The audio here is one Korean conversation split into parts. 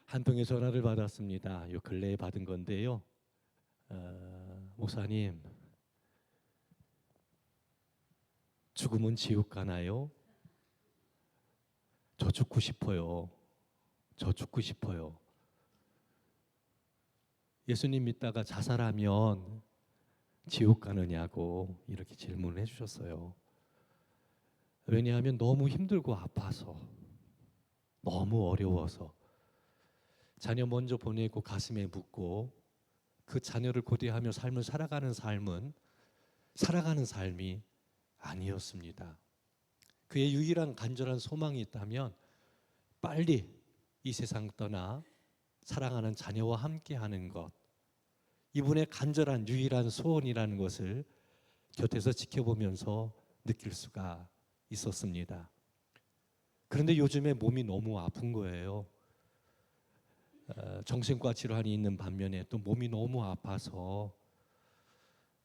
한 통의 전화를 받았습니다. 요 근래에 받은 건데요. 목사님, 죽으면 지옥 가나요? 저 죽고 싶어요. 저 죽고 싶어요. 예수님 믿다가 자살하면 지옥 가느냐고 이렇게 질문을 해주셨어요. 왜냐하면 너무 힘들고 아파서, 너무 어려워서, 자녀 먼저 보내고 가슴에 묻고 그 자녀를 고대하며 삶을 살아가는 삶이 아니었습니다. 그의 유일한 간절한 소망이 있다면 빨리 이 세상 떠나 사랑하는 자녀와 함께하는 것, 이분의 간절한 유일한 소원이라는 것을 곁에서 지켜보면서 느낄 수가 있었습니다. 그런데 요즘에 몸이 너무 아픈 거예요. 정신과 질환이 있는 반면에 또 몸이 너무 아파서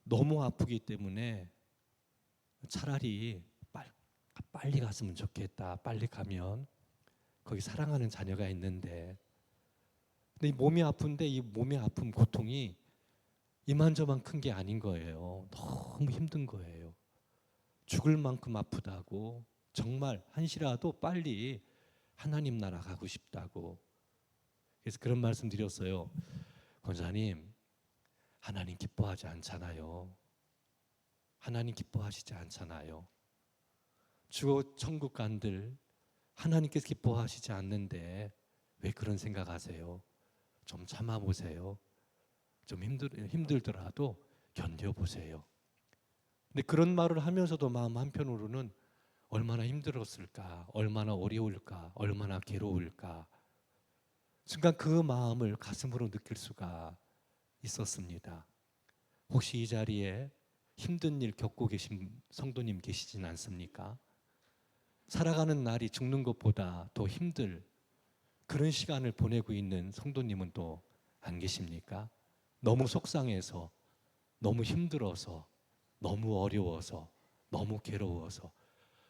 너무 아프기 때문에 차라리 빨리 갔으면 좋겠다. 빨리 가면 거기 사랑하는 자녀가 있는데, 근데 이 몸이 아픈데 이 몸의 아픔 고통이 이만저만 큰 게 아닌 거예요. 너무 힘든 거예요. 죽을 만큼 아프다고, 정말 한시라도 빨리 하나님 나라 가고 싶다고. 그래서 그런 말씀 드렸어요. 권사님, 하나님 기뻐하지 않잖아요. 하나님 기뻐하시지 않잖아요. 죽어 천국 간들 하나님께서 기뻐하시지 않는데 왜 그런 생각하세요? 좀 참아보세요. 좀 힘들더라도 견뎌보세요. 근데 그런 말을 하면서도 마음 한편으로는 얼마나 힘들었을까, 얼마나 어려울까, 얼마나 괴로울까. 순간 그 마음을 가슴으로 느낄 수가 있었습니다. 혹시 이 자리에 힘든 일 겪고 계신 성도님 계시진 않습니까? 살아가는 날이 죽는 것보다 더 힘들 그런 시간을 보내고 있는 성도님은 또 안 계십니까? 너무 속상해서, 너무 힘들어서, 너무 어려워서, 너무 괴로워서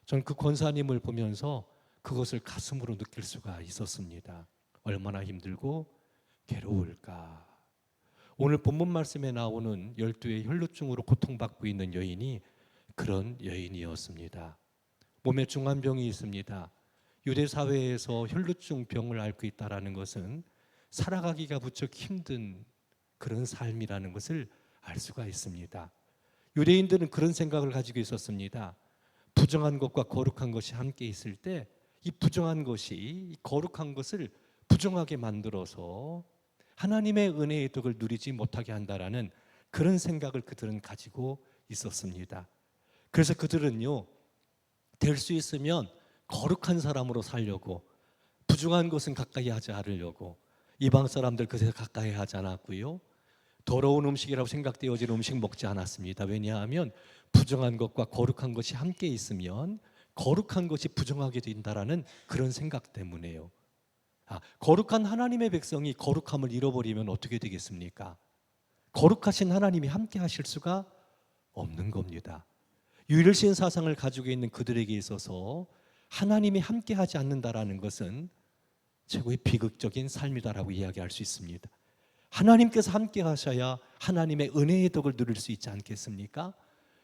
저는 그 권사님을 보면서 그것을 가슴으로 느낄 수가 있었습니다. 얼마나 힘들고 괴로울까. 오늘 본문 말씀에 나오는 12의 혈루증으로 고통받고 있는 여인이 그런 여인이었습니다. 몸에 중환병이 있습니다. 유대 사회에서 혈루증 병을 앓고 있다는 것은 살아가기가 무척 힘든 그런 삶이라는 것을 알 수가 있습니다. 유대인들은 그런 생각을 가지고 있었습니다. 부정한 것과 거룩한 것이 함께 있을 때 이 부정한 것이 이 거룩한 것을 부정하게 만들어서 하나님의 은혜의 덕을 누리지 못하게 한다라는 그런 생각을 그들은 가지고 있었습니다. 그래서 그들은요, 될 수 있으면 거룩한 사람으로 살려고, 부정한 것은 가까이 하지 않으려고, 이방 사람들 그새 가까이 하지 않았고요, 더러운 음식이라고 생각되어진 음식 먹지 않았습니다. 왜냐하면 부정한 것과 거룩한 것이 함께 있으면 거룩한 것이 부정하게 된다라는 그런 생각 때문에요. 거룩한 하나님의 백성이 거룩함을 잃어버리면 어떻게 되겠습니까? 거룩하신 하나님이 함께 하실 수가 없는 겁니다. 유일신 사상을 가지고 있는 그들에게 있어서 하나님이 함께 하지 않는다라는 것은 최고의 비극적인 삶이다라고 이야기할 수 있습니다. 하나님께서 함께 하셔야 하나님의 은혜의 덕을 누릴 수 있지 않겠습니까?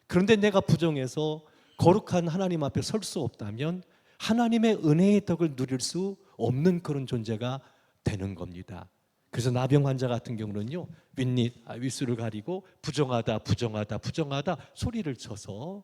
그런데 내가 부정해서 거룩한 하나님 앞에 설 수 없다면 하나님의 은혜의 덕을 누릴 수 없는 그런 존재가 되는 겁니다. 그래서 나병 환자 같은 경우는요, 윗수를 가리고 부정하다 소리를 쳐서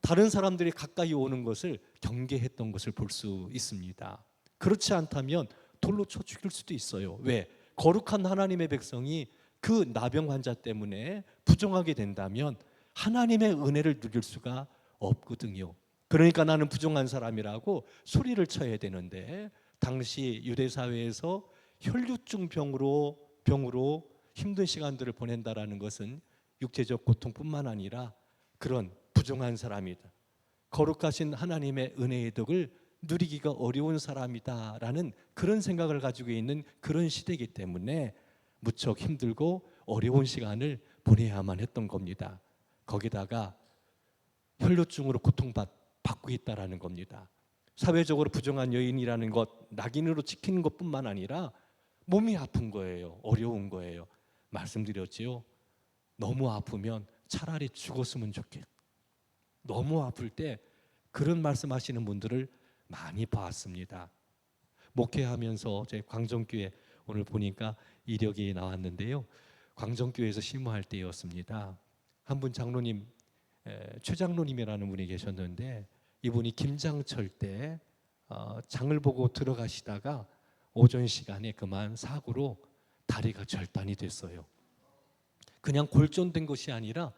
다른 사람들이 가까이 오는 것을 경계했던 것을 볼 수 있습니다. 그렇지 않다면 돌로 쳐 죽일 수도 있어요. 왜? 거룩한 하나님의 백성이 그 나병 환자 때문에 부정하게 된다면 하나님의 은혜를 누릴 수가 없거든요. 그러니까 나는 부정한 사람이라고 소리를 쳐야 되는데, 당시 유대 사회에서 혈루증 병으로 힘든 시간들을 보낸다라는 것은 육체적 고통뿐만 아니라 그런 부정한 사람이다, 거룩하신 하나님의 은혜의 덕을 누리기가 어려운 사람이다라는 그런 생각을 가지고 있는 그런 시대이기 때문에 무척 힘들고 어려운 시간을 보내야만 했던 겁니다. 거기다가 혈루증으로 고통받고 있다라는 겁니다. 사회적으로 부정한 여인이라는 것, 낙인으로 찍히는 것뿐만 아니라 몸이 아픈 거예요. 어려운 거예요. 말씀드렸지요. 너무 아프면 차라리 죽었으면 좋겠다. 너무 아플 때 그런 말씀하시는 분들을 많이 봤습니다. 목회하면서 제 광정교회 오늘 보니까 이력이 나왔는데요. 광정교회에서 심호할 때였습니다. 한 분 장로님, 최 장로님이라는 분이 계셨는데 이분이 김장철 때 장을 보고 들어가시다가 오전 시간에 그만 사고로 다리가 절단이 됐어요. 그냥 골전된 것이 아니라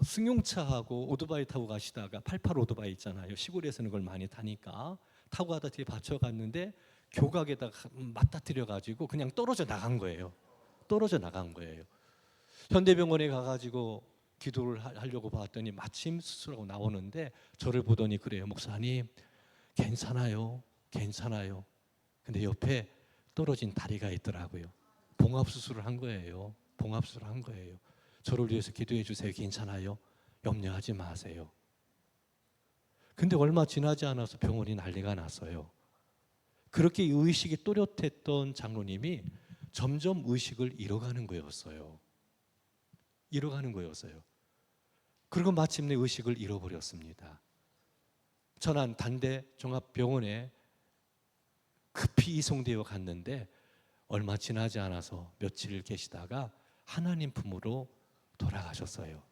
승용차하고 오토바이 타고 가시다가 88 오토바이 있잖아요. 시골에서는 그걸 많이 타니까 타고 가다 뒤에 받쳐갔는데 교각에다가 맞닥뜨려 가지고 그냥 떨어져 나간 거예요. 떨어져 나간 거예요. 현대병원에 가가지고 기도를 하려고 봤더니 마침 수술하고 나오는데 저를 보더니 그래요. 목사님 괜찮아요. 괜찮아요. 근데 옆에 떨어진 다리가 있더라고요. 봉합수술을 한 거예요. 봉합수술을 한 거예요. 저를 위해서 기도해 주세요. 괜찮아요. 염려하지 마세요. 근데 얼마 지나지 않아서 병원이 난리가 났어요. 그렇게 의식이 또렷했던 장로님이 점점 의식을 잃어가는 거였어요. 잃어가는 거였어요. 그리고 마침내 의식을 잃어버렸습니다. 천안 단대 종합병원에 급히 이송되어 갔는데 얼마 지나지 않아서 며칠 계시다가 하나님 품으로 돌아가셨어요.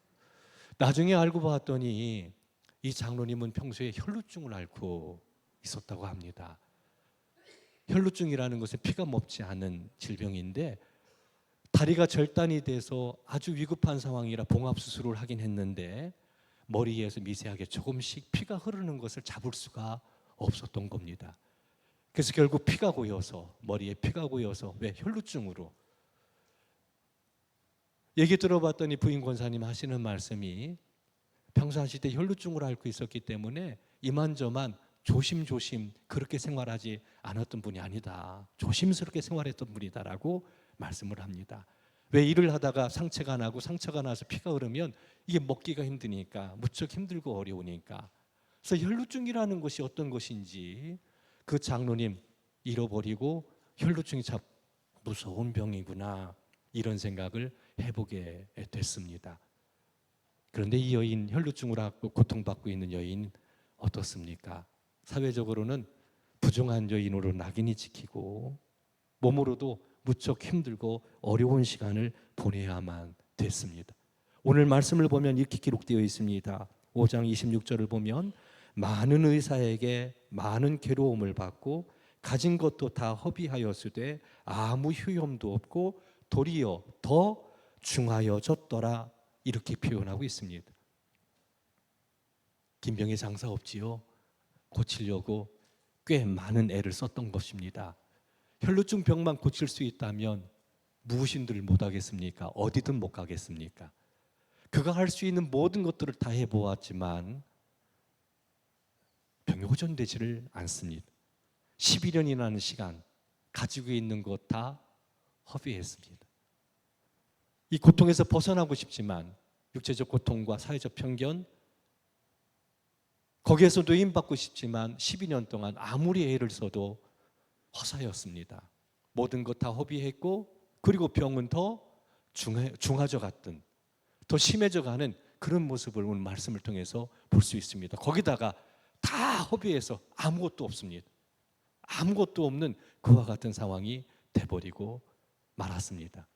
나중에 알고 봤더니 이 장로님은 평소에 혈루증을 앓고 있었다고 합니다. 혈루증이라는 것은 피가 먹지 않는 질병인데 다리가 절단이 돼서 아주 위급한 상황이라 봉합수술을 하긴 했는데 머리에서 미세하게 조금씩 피가 흐르는 것을 잡을 수가 없었던 겁니다. 그래서 결국 피가 고여서 머리에 피가 고여서 왜 혈루증으로 얘기 들어봤더니 부인 권사님 하시는 말씀이 평상시 때 혈루증을 앓고 있었기 때문에 이만저만 조심조심 그렇게 생활하지 않았던 분이 아니다. 조심스럽게 생활했던 분이다라고 말씀을 합니다. 왜 일을 하다가 상처가 나고 상처가 나서 피가 흐르면 이게 먹기가 힘드니까 무척 힘들고 어려우니까. 그래서 혈루증이라는 것이 어떤 것인지 그 장로님 잃어버리고 혈루증이 참 무서운 병이구나 이런 생각을 해보게 됐습니다. 그런데 이 여인 혈루증을 앓고 고통받고 있는 여인 어떻습니까? 사회적으로는 부정한 여인으로 낙인이 찍히고 몸으로도 무척 힘들고 어려운 시간을 보내야만 됐습니다. 오늘 말씀을 보면 이렇게 기록되어 있습니다. 5장 26절을 보면 많은 의사에게 많은 괴로움을 받고 가진 것도 다 허비하였으되 아무 효용도 없고 도리어 더 중하여졌더라 이렇게 표현하고 있습니다. 김병희 장사 없지요. 고치려고 꽤 많은 애를 썼던 것입니다. 혈루증 병만 고칠 수 있다면 무엇인들 못하겠습니까? 어디든 못 가겠습니까? 그가 할 수 있는 모든 것들을 다 해보았지만 병이 호전되지를 않습니다. 11년이라는 시간 가지고 있는 것 다 허비했습니다. 이 고통에서 벗어나고 싶지만 육체적 고통과 사회적 편견 거기에서 노임받고 싶지만 12년 동안 아무리 애를 써도 허사였습니다. 모든 것 다 허비했고 그리고 병은 더 중화져 갔던 더 심해져 가는 그런 모습을 오늘 말씀을 통해서 볼 수 있습니다. 거기다가 다 허비해서 아무것도 없습니다. 아무것도 없는 그와 같은 상황이 돼버리고 말았습니다.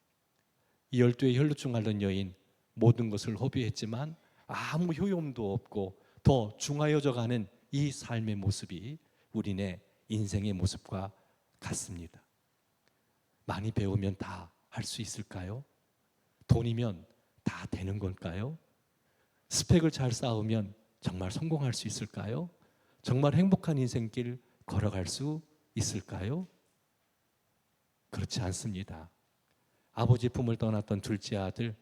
이 12의 혈루증 앓는 여인 모든 것을 허비했지만 아무 효용도 없고 더 중하여져 가는 이 삶의 모습이 우리네 인생의 모습과 같습니다. 많이 배우면 다 할 수 있을까요? 돈이면 다 되는 걸까요? 스펙을 잘 쌓으면 정말 성공할 수 있을까요? 정말 행복한 인생길 걸어갈 수 있을까요? 그렇지 않습니다. 아버지 품을 떠났던 둘째 아들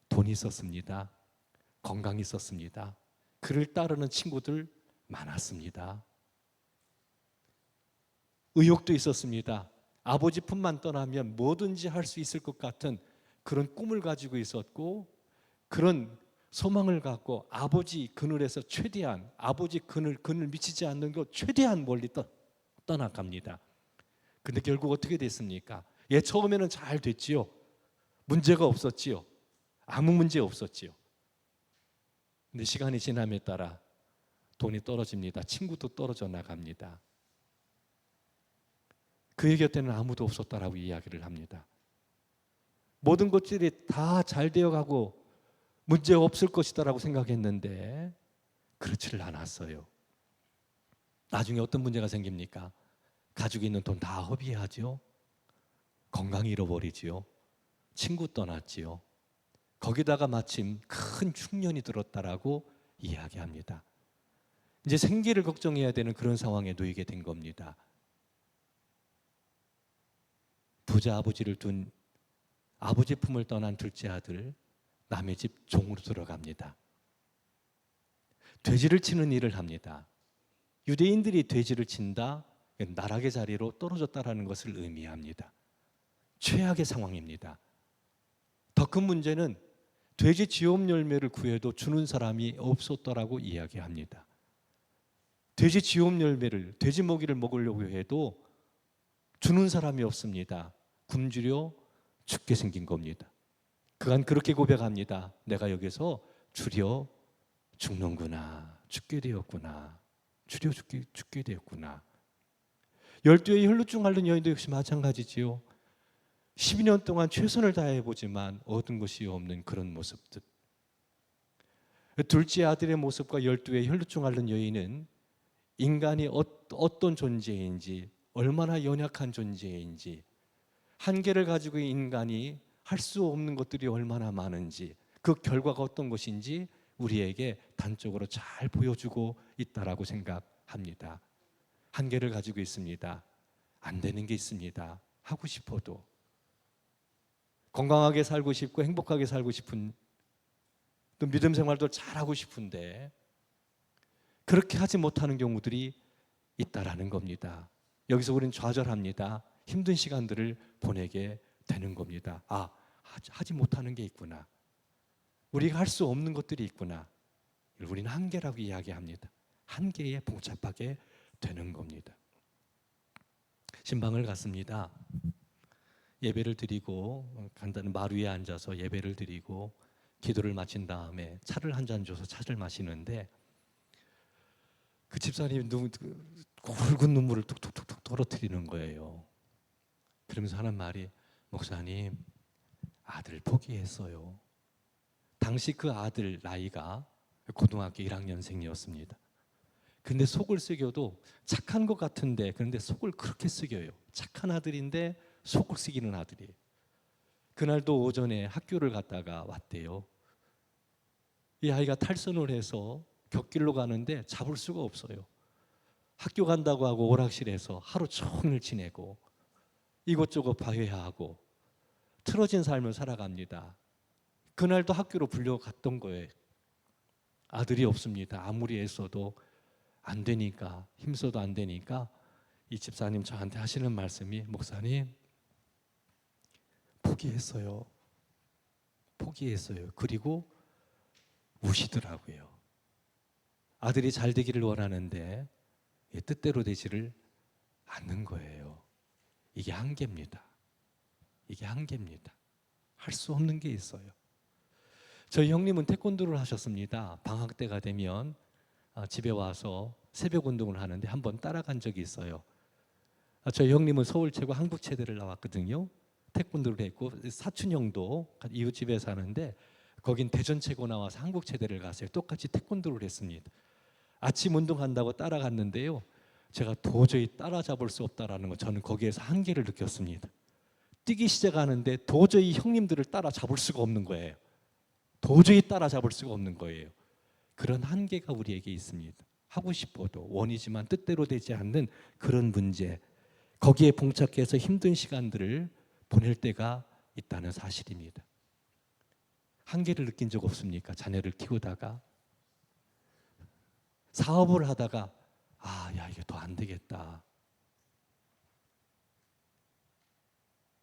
돈이 있었습니다. 건강이 있었습니다. 그를 따르는 친구들 많았습니다. 의욕도 있었습니다. 아버지 품만 떠나면 뭐든지 할 수 있을 것 같은 그런 꿈을 가지고 있었고 그런 소망을 갖고 아버지 그늘에서 최대한 아버지 그늘 미치지 않는 것 최대한 멀리 떠나갑니다. 근데 결국 어떻게 됐습니까? 처음에는 잘 됐지요. 문제가 없었지요. 아무 문제 없었지요. 근데 시간이 지남에 따라 돈이 떨어집니다. 친구도 떨어져 나갑니다. 그의 곁에는 아무도 없었다라고 이야기를 합니다. 모든 것들이 다 잘 되어가고 문제 없을 것이다라고 생각했는데 그렇지를 않았어요. 나중에 어떤 문제가 생깁니까? 가지고 있는 돈 다 허비하죠. 건강 잃어버리지요. 친구 떠났지요. 거기다가 마침 큰 흉년이 들었다라고 이야기합니다. 이제 생계를 걱정해야 되는 그런 상황에 놓이게 된 겁니다. 부자 아버지를 둔 아버지 품을 떠난 둘째 아들, 남의 집 종으로 들어갑니다. 돼지를 치는 일을 합니다. 유대인들이 돼지를 친다, 나락의 자리로 떨어졌다라는 것을 의미합니다. 최악의 상황입니다. 더 큰 문제는 돼지 지업 열매를 구해도 주는 사람이 없었더라고 이야기합니다. 돼지 지업 열매를, 돼지 먹이를 먹으려고 해도 주는 사람이 없습니다. 굶주려 죽게 생긴 겁니다. 그간 그렇게 고백합니다. 내가 여기서 주려 죽는구나. 죽게 되었구나. 주려 죽게 되었구나. 12의 혈루증 앓는 여인도 역시 마찬가지지요. 12년 동안 최선을 다해보지만 얻은 것이 없는 그런 모습들. 둘째 아들의 모습과 12의 혈루증 앓는 여인은 인간이 어떤 존재인지, 얼마나 연약한 존재인지, 한계를 가지고 인간이 할 수 없는 것들이 얼마나 많은지, 그 결과가 어떤 것인지 우리에게 단적으로 잘 보여주고 있다라고 생각합니다. 한계를 가지고 있습니다. 안 되는 게 있습니다. 하고 싶어도. 건강하게 살고 싶고 행복하게 살고 싶은, 또 믿음 생활도 잘하고 싶은데 그렇게 하지 못하는 경우들이 있다라는 겁니다. 여기서 우리는 좌절합니다. 힘든 시간들을 보내게 되는 겁니다. 하지 못하는 게 있구나. 우리가 할 수 없는 것들이 있구나. 우리는 한계라고 이야기합니다. 한계에 봉착하게 되는 겁니다. 신방을 갔습니다. 예배를 드리고 간단히 마루 위에 앉아서 예배를 드리고 기도를 마친 다음에 차를 한 잔 줘서 차를 마시는데 그 집사님이 굵은 눈물을 툭툭툭 떨어뜨리는 거예요. 그러면서 하는 말이, 목사님, 아들 포기했어요. 당시 그 아들 나이가 고등학교 1학년생이었습니다. 근데 속을 쓰겨도 착한 것 같은데, 그런데 속을 그렇게 쓰겨요. 착한 아들인데 속을 쓰기는 아들이에요. 그날도 오전에 학교를 갔다가 왔대요. 이 아이가 탈선을 해서 곁길로 가는데 잡을 수가 없어요. 학교 간다고 하고 오락실에서 하루 종일 지내고 이것저것 봐회하고 틀어진 삶을 살아갑니다. 그날도 학교로 불려갔던 거예요. 아들이 없습니다. 아무리 애써도 안 되니까, 힘써도 안 되니까 이 집사님 저한테 하시는 말씀이, 목사님, 포기했어요. 포기했어요. 그리고 우시더라고요. 아들이 잘 되기를 원하는데 뜻대로 되지를 않는 거예요. 이게 한계입니다. 이게 한계입니다. 할 수 없는 게 있어요. 저희 형님은 태권도를 하셨습니다. 방학 때가 되면 집에 와서 새벽 운동을 하는데 한번 따라간 적이 있어요. 저희 형님은 서울 최고 한국체대를 나왔거든요. 태권도를 했고, 사촌 형도 이웃집에 사는데 거긴 대전 최고 나와서 한국체대를 갔어요. 똑같이 태권도를 했습니다. 아침 운동한다고 따라갔는데요, 제가 도저히 따라잡을 수 없다라는 거, 저는 거기에서 한계를 느꼈습니다. 뛰기 시작하는데 도저히 형님들을 따라잡을 수가 없는 거예요. 도저히 따라잡을 수가 없는 거예요. 그런 한계가 우리에게 있습니다. 하고 싶어도 원이지만 뜻대로 되지 않는 그런 문제, 거기에 봉착해서 힘든 시간들을 보낼 때가 있다는 사실입니다. 한계를 느낀 적 없습니까? 자녀를 키우다가, 사업을 하다가 이게 더 안 되겠다.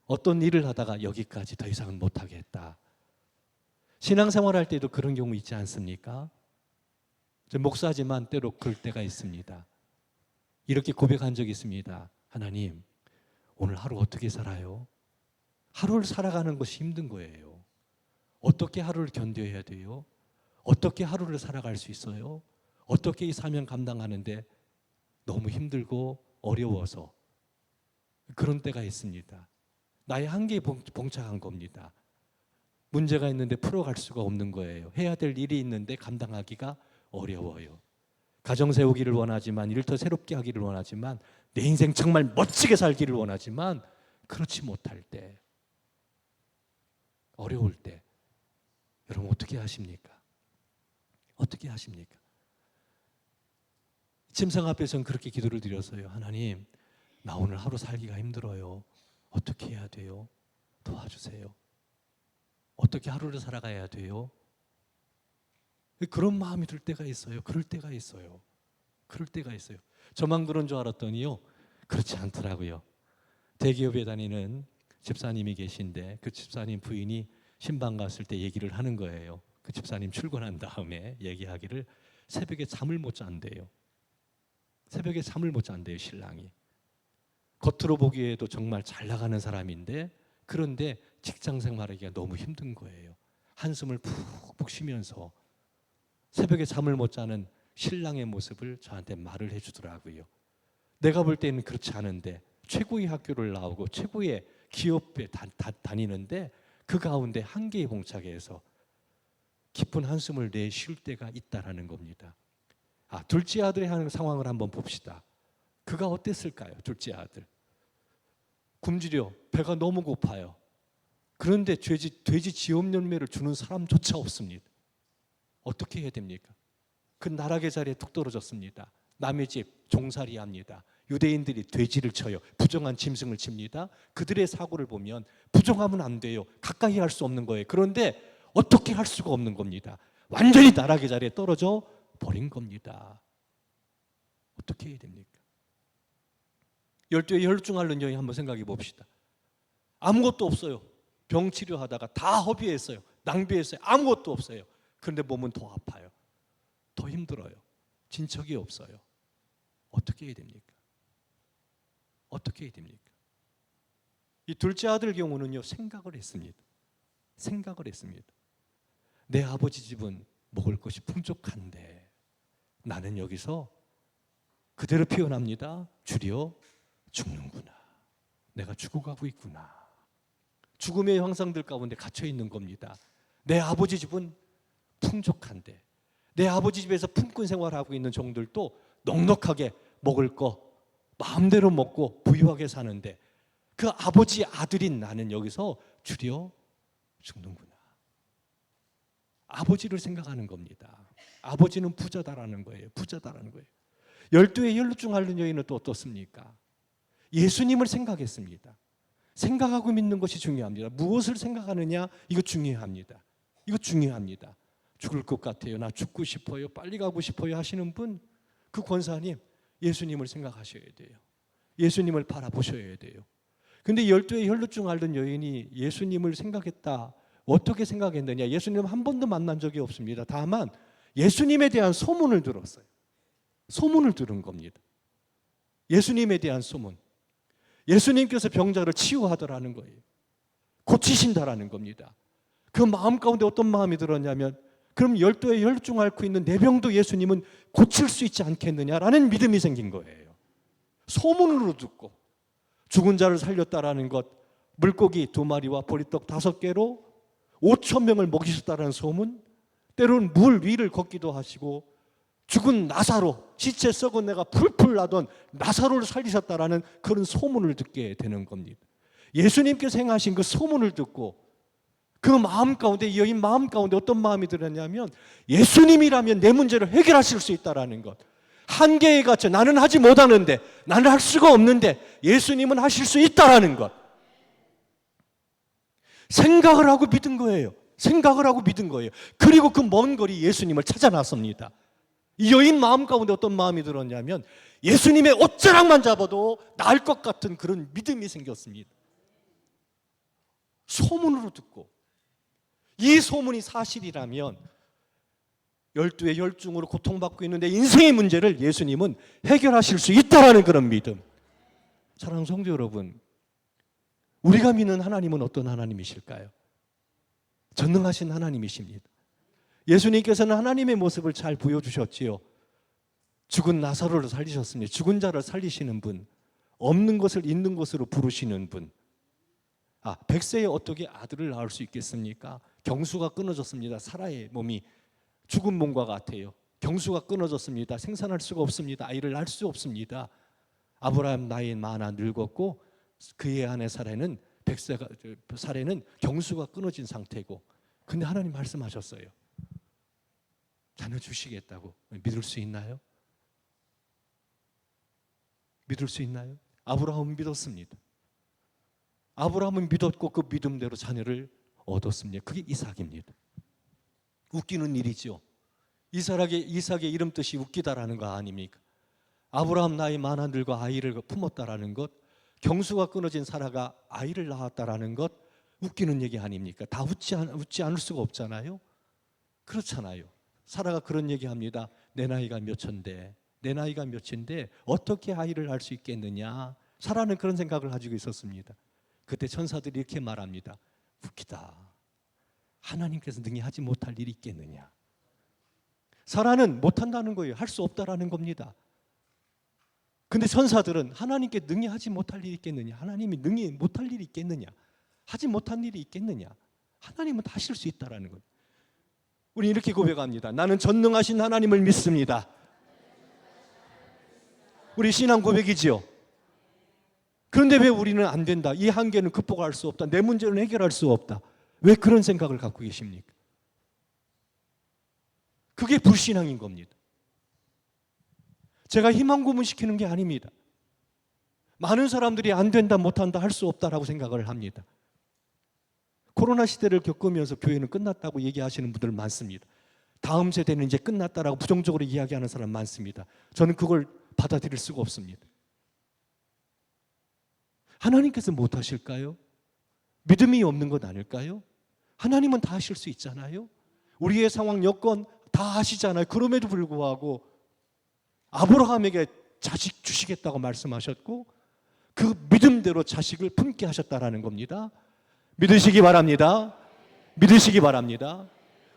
어떤 일을 하다가 여기까지 더 이상은 못 하겠다. 신앙생활할 때도 그런 경우 있지 않습니까? 저 목사지만 때로 그럴 때가 있습니다. 이렇게 고백한 적이 있습니다. 하나님, 오늘 하루 어떻게 살아요? 하루를 살아가는 것이 힘든 거예요. 어떻게 하루를 견뎌야 돼요? 어떻게 하루를 살아갈 수 있어요? 어떻게 이 사명 감당하는데 너무 힘들고 어려워서 그런 때가 있습니다. 나의 한계에 봉착한 겁니다. 문제가 있는데 풀어갈 수가 없는 거예요. 해야 될 일이 있는데 감당하기가 어려워요. 가정 세우기를 원하지만, 일을 더 새롭게 하기를 원하지만, 내 인생 정말 멋지게 살기를 원하지만 그렇지 못할 때, 어려울 때 여러분 어떻게 하십니까? 어떻게 하십니까? 침상 앞에서는 그렇게 기도를 드렸어요. 하나님, 나 오늘 하루 살기가 힘들어요. 어떻게 해야 돼요? 도와주세요. 어떻게 하루를 살아가야 돼요? 그런 마음이 들 때가 있어요. 그럴 때가 있어요. 그럴 때가 있어요. 저만 그런 줄 알았더니요, 그렇지 않더라고요. 대기업에 다니는 집사님이 계신데 그 집사님 부인이 신방 갔을 때 얘기를 하는 거예요. 그 집사님 출근한 다음에 얘기하기를 새벽에 잠을 못 잔대요. 새벽에 잠을 못 잔대요, 신랑이. 겉으로 보기에도 정말 잘 나가는 사람인데, 그런데 직장 생활하기가 너무 힘든 거예요. 한숨을 푹푹 쉬면서 새벽에 잠을 못 자는 신랑의 모습을 저한테 말을 해주더라고요. 내가 볼 때는 그렇지 않은데 최고의 학교를 나오고 최고의 기업에 다니는데 그 가운데 한계에 봉착해서 깊은 한숨을 내쉴 때가 있다라는 겁니다. 둘째 아들이 하는 상황을 한번 봅시다. 그가 어땠을까요? 둘째 아들. 굶주려 배가 너무 고파요. 그런데 돼지 지업 열매를 주는 사람조차 없습니다. 어떻게 해야 됩니까? 그 나락의 자리에 뚝 떨어졌습니다. 남의 집 종살이 합니다. 유대인들이 돼지를 쳐요. 부정한 짐승을 칩니다. 그들의 사고를 보면 부정하면 안 돼요. 가까이 할 수 없는 거예요. 그런데 어떻게 할 수가 없는 겁니다. 완전히 나락의 자리에 떨어져 버린 겁니다. 어떻게 해야 됩니까? 열두에 혈중 앓는 여인 한번 생각해 봅시다. 아무것도 없어요. 병 치료하다가 다 허비했어요. 낭비했어요. 아무것도 없어요. 그런데 몸은 더 아파요. 더 힘들어요. 진척이 없어요. 어떻게 해야 됩니까? 어떻게 해야 됩니까? 이 둘째 아들 경우는요, 생각을 했습니다. 생각을 했습니다. 내 아버지 집은 먹을 것이 풍족한데 나는 여기서 그대로 표현합니다. 주려 죽는구나. 내가 죽어가고 있구나. 죽음의 형상들 가운데 갇혀 있는 겁니다. 내 아버지 집은 풍족한데 내 아버지 집에서 품꾼 생활하고 있는 종들도 넉넉하게 먹을 거 마음대로 먹고 부유하게 사는데 그 아버지 아들인 나는 여기서 주려 죽는구나. 아버지를 생각하는 겁니다. 아버지는 부자다라는 거예요. 부자다라는 거예요. 열두의 혈루증 앓는 여인은 또 어떻습니까? 예수님을 생각했습니다. 생각하고 믿는 것이 중요합니다. 무엇을 생각하느냐? 이거 중요합니다. 이거 중요합니다. 죽을 것 같아요. 나 죽고 싶어요. 빨리 가고 싶어요 하시는 분, 그 권사님, 예수님을 생각하셔야 돼요. 예수님을 바라보셔야 돼요. 근데 열두의 혈루증 앓는 여인이 예수님을 생각했다. 어떻게 생각했느냐? 예수님 한 번도 만난 적이 없습니다. 다만 예수님에 대한 소문을 들었어요. 소문을 들은 겁니다. 예수님에 대한 소문. 예수님께서 병자를 치유하더라는 거예요. 고치신다라는 겁니다. 그 마음 가운데 어떤 마음이 들었냐면, 그럼 열두의 혈루증 앓고 있는 내 병도 예수님은 고칠 수 있지 않겠느냐라는 믿음이 생긴 거예요. 소문으로 듣고 죽은 자를 살렸다라는 것, 물고기 2마리와 보리떡 5개로 5,000명을 먹이셨다는 소문, 때로는 물 위를 걷기도 하시고 죽은 나사로, 시체 썩은 내가 풀풀 나던 나사로를 살리셨다라는 그런 소문을 듣게 되는 겁니다. 예수님께서 행하신 그 소문을 듣고 그 마음 가운데, 이 여인 마음 가운데 어떤 마음이 들었냐면, 예수님이라면 내 문제를 해결하실 수 있다라는 것. 한계에 갇혀 나는 하지 못하는데, 나는 할 수가 없는데 예수님은 하실 수 있다라는 것. 생각을 하고 믿은 거예요. 생각을 하고 믿은 거예요. 그리고 그 먼 거리 예수님을 찾아 나섭니다. 이 여인 마음 가운데 어떤 마음이 들었냐면, 예수님의 옷자락만 잡아도 나을 것 같은 그런 믿음이 생겼습니다. 소문으로 듣고 이 소문이 사실이라면 12의 혈중으로 고통받고 있는 내 인생의 문제를 예수님은 해결하실 수 있다라는 그런 믿음. 사랑하는 성도 여러분, 우리가 믿는 하나님은 어떤 하나님이실까요? 전능하신 하나님이십니다. 예수님께서는 하나님의 모습을 잘 보여주셨지요. 죽은 나사로를 살리셨습니다. 죽은 자를 살리시는 분, 없는 것을 있는 것으로 부르시는 분. 100세에 어떻게 아들을 낳을 수 있겠습니까? 경수가 끊어졌습니다. 사라의 몸이 죽은 몸과 같아요. 경수가 끊어졌습니다. 생산할 수가 없습니다. 아이를 낳을 수 없습니다. 아브라함 나이 많아 늙었고 그의 아내 사례는 100세가 사례는 경수가 끊어진 상태고, 근데 하나님 말씀하셨어요. 자녀 주시겠다고. 믿을 수 있나요? 믿을 수 있나요? 아브라함은 믿었습니다. 아브라함은 믿었고 그 믿음대로 자녀를 얻었습니다. 그게 이삭입니다. 웃기는 일이죠. 이삭의 이름 뜻이 웃기다라는 거 아닙니까? 아브라함 나이 많아 늙어 아이를 품었다라는 것, 경수가 끊어진 사라가 아이를 낳았다라는 것, 웃기는 얘기 아닙니까? 다 웃지 않을 수가 없잖아요. 그렇잖아요. 사라가 그런 얘기합니다. 내 나이가 몇인데 어떻게 아이를 낳을 수 있겠느냐. 사라는 그런 생각을 가지고 있었습니다. 그때 천사들이 이렇게 말합니다. 웃기다. 하나님께서 능히 하지 못할 일이 있겠느냐. 사라는 못한다는 거예요. 할 수 없다라는 겁니다. 근데 천사들은 하나님께 능히 하지 못할 일이 있겠느냐. 하나님이 능히 못할 일이 있겠느냐. 하지 못한 일이 있겠느냐. 하나님은 다 하실 수 있다라는 거예요. 우리 이렇게 고백합니다. 나는 전능하신 하나님을 믿습니다. 우리 신앙 고백이지요. 그런데 왜 우리는 안 된다? 이 한계는 극복할 수 없다. 내 문제는 해결할 수 없다. 왜 그런 생각을 갖고 계십니까? 그게 불신앙인 겁니다. 제가 희망 고문시키는 게 아닙니다. 많은 사람들이 안 된다, 못한다, 할 수 없다라고 생각을 합니다. 코로나 시대를 겪으면서 교회는 끝났다고 얘기하시는 분들 많습니다. 다음 세대는 이제 끝났다라고 부정적으로 이야기하는 사람 많습니다. 저는 그걸 받아들일 수가 없습니다. 하나님께서 못하실까요? 믿음이 없는 것 아닐까요? 하나님은 다 하실 수 있잖아요. 우리의 상황 여건 다 아시잖아요. 그럼에도 불구하고 아브라함에게 자식 주시겠다고 말씀하셨고 그 믿음대로 자식을 품게 하셨다라는 겁니다. 믿으시기 바랍니다. 믿으시기 바랍니다.